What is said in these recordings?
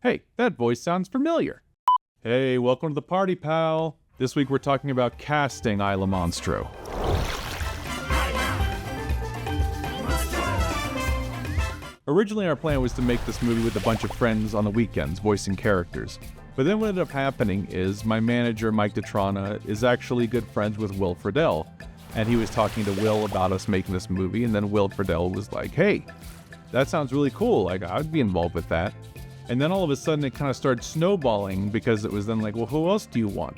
Hey, that voice sounds familiar. Hey, welcome to the party, pal. This week we're talking about casting ISLA MONSTRO. Originally our plan was to make this movie with a bunch of friends on the weekends, voicing characters. But then what ended up happening is my manager, Mike DeTrana, is actually good friends with Will Friedle. And he was talking to Will about us making this movie, and then Will Friedle was like, hey, that sounds really cool, like I'd be involved with that. And then all of a sudden it kind of started snowballing because it was then like, well, who else do you want?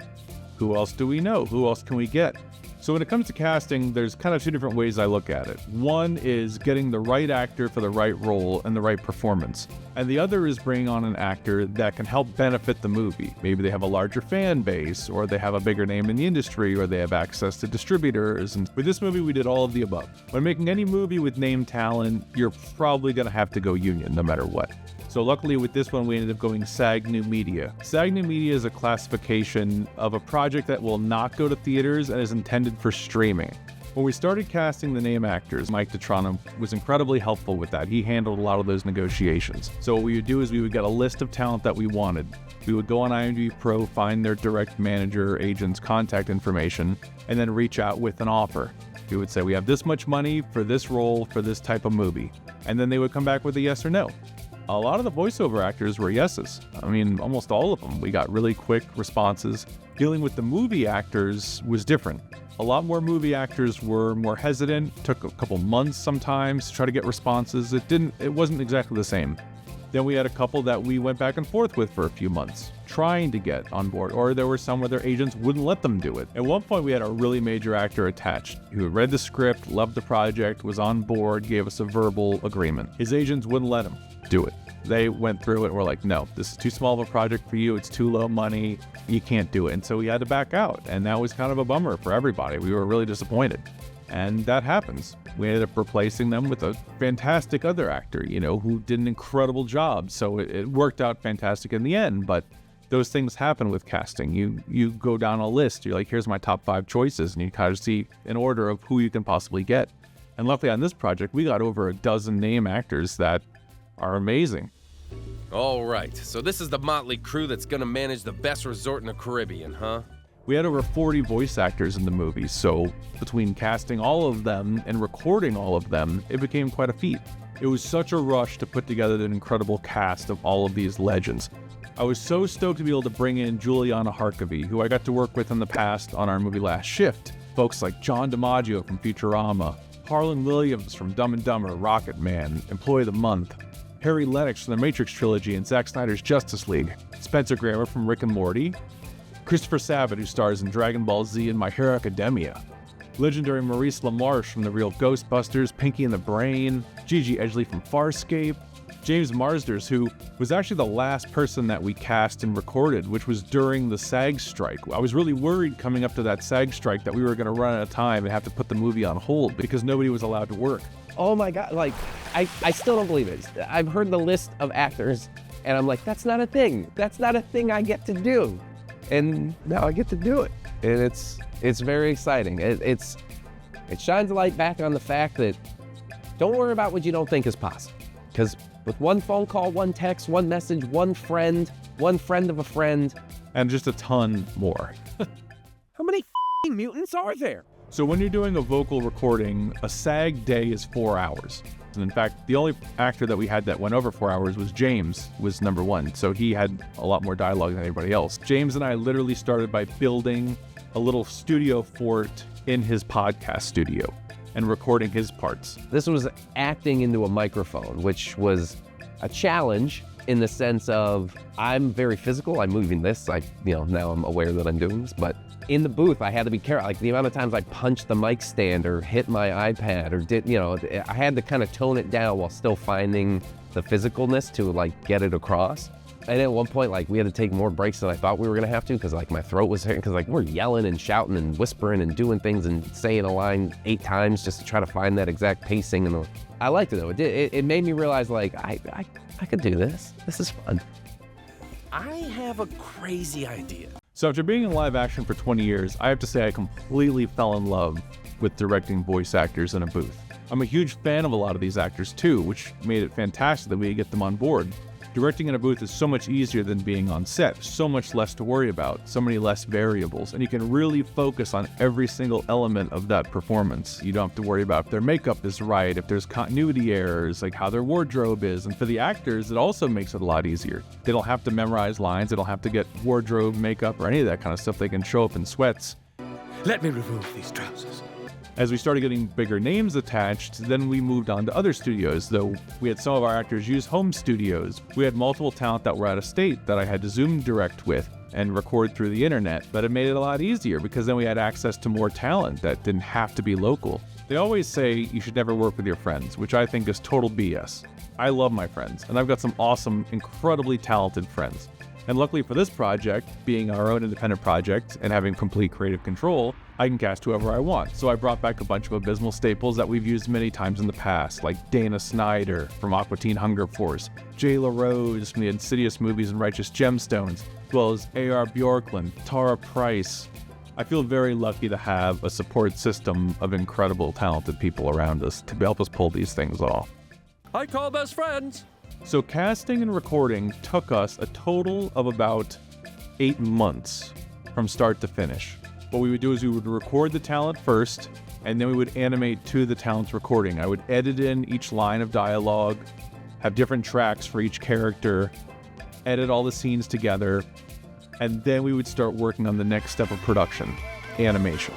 Who else do we know? Who else can we get? So when it comes to casting, there's kind of two different ways I look at it. One is getting the right actor for the right role and the right performance. And the other is bringing on an actor that can help benefit the movie. Maybe they have a larger fan base, or they have a bigger name in the industry, or they have access to distributors. And with this movie, we did all of the above. When making any movie with name talent, you're probably going to have to go union no matter what. So luckily with this one, we ended up going SAG New Media. SAG New Media is a classification of a project that will not go to theaters and is intended for streaming. When we started casting the name actors, Mike DeTrana was incredibly helpful with that. He handled a lot of those negotiations. So what we would do is we would get a list of talent that we wanted. We would go on IMDb Pro, find their direct manager, agent's contact information, and then reach out with an offer. We would say, we have this much money for this role, for this type of movie. And then they would come back with a yes or no. A lot of the voiceover actors were yeses. I mean, almost all of them. We got really quick responses. Dealing with the movie actors was different. A lot more movie actors were more hesitant, took a couple months sometimes to try to get responses. It wasn't exactly the same. Then we had a couple that we went back and forth with for a few months, trying to get on board, or there were some where their agents wouldn't let them do it. At one point, we had a really major actor attached who had read the script, loved the project, was on board, gave us a verbal agreement. His agents wouldn't let him do it. They went through it and were like, no, this is too small of a project for you. It's too low money. You can't do it. And so we had to back out. And that was kind of a bummer for everybody. We were really disappointed. And that happens. We ended up replacing them with a fantastic other actor, who did an incredible job. So it worked out fantastic in the end. But those things happen with casting. You go down a list. You're like, here's my top 5 choices. And you kind of see an order of who you can possibly get. And luckily on this project, we got over a dozen name actors that are amazing. All right, so this is the motley crew that's gonna manage the best resort in the Caribbean, huh? We had over 40 voice actors in the movie, so between casting all of them and recording all of them, it became quite a feat. It was such a rush to put together an incredible cast of all of these legends. I was so stoked to be able to bring in Juliana Harkavy, who I got to work with in the past on our movie Last Shift. Folks like John DiMaggio from Futurama, Harlan Williams from Dumb and Dumber, Rocket Man, Employee of the Month, Harry Lennox from the Matrix trilogy and Zack Snyder's Justice League, Spencer Grammer from Rick and Morty, Christopher Sabat, who stars in Dragon Ball Z and My Hero Academia, legendary Maurice LaMarche from The Real Ghostbusters, Pinky and the Brain, Gigi Edgley from Farscape, James Marsders, who was actually the last person that we cast and recorded, which was during the SAG strike. I was really worried coming up to that SAG strike that we were going to run out of time and have to put the movie on hold because nobody was allowed to work. Oh my God, I still don't believe it. I've heard the list of actors and I'm like, that's not a thing. That's not a thing I get to do. And now I get to do it. And it's very exciting. It shines a light back on the fact that don't worry about what you don't think is possible. Because with one phone call, one text, one message, one friend of a friend. And just a ton more. How many mutants are there? So when you're doing a vocal recording, a SAG day is 4 hours. And in fact, the only actor that we had that went over 4 hours was James, was number 1. So he had a lot more dialogue than anybody else. James and I literally started by building a little studio fort in his podcast studio and recording his parts. This was acting into a microphone, which was a challenge in the sense of I'm very physical. I'm moving this. Now I'm aware that I'm doing this, but in the booth, I had to be careful. Like the amount of times I punched the mic stand or hit my iPad or I had to kind of tone it down while still finding the physicalness to get it across. And at one point, we had to take more breaks than I thought we were gonna have to because my throat was hurting because we're yelling and shouting and whispering and doing things and saying a line 8 times just to try to find that exact pacing. And I liked it though. It made me realize I could do this. This is fun. I have a crazy idea. So after being in live action for 20 years, I have to say I completely fell in love with directing voice actors in a booth. I'm a huge fan of a lot of these actors too, which made it fantastic that we could get them on board. Directing in a booth is so much easier than being on set, so much less to worry about, so many less variables, and you can really focus on every single element of that performance. You don't have to worry about if their makeup is right, if there's continuity errors, like how their wardrobe is, and for the actors, it also makes it a lot easier. They don't have to memorize lines, they don't have to get wardrobe, makeup, or any of that kind of stuff. They can show up in sweats. Let me remove these trousers. As we started getting bigger names attached, then we moved on to other studios, though we had some of our actors use home studios. We had multiple talent that were out of state that I had to Zoom direct with and record through the internet, but it made it a lot easier because then we had access to more talent that didn't have to be local. They always say you should never work with your friends, which I think is total BS. I love my friends, and I've got some awesome, incredibly talented friends. And luckily for this project, being our own independent project and having complete creative control, I can cast whoever I want. So I brought back a bunch of Abyssmal staples that we've used many times in the past, like Dana Snyder from Aqua Teen Hunger Force, Jayla Rose from the Insidious movies and Righteous Gemstones, as well as A.R. Bjorklund, Tara Price. I feel very lucky to have a support system of incredible, talented people around us to help us pull these things off. I call best friends. So casting and recording took us a total of about 8 months from start to finish. What we would do is we would record the talent first, and then we would animate to the talent's recording. I would edit in each line of dialogue, have different tracks for each character, edit all the scenes together, and then we would start working on the next step of production, animation.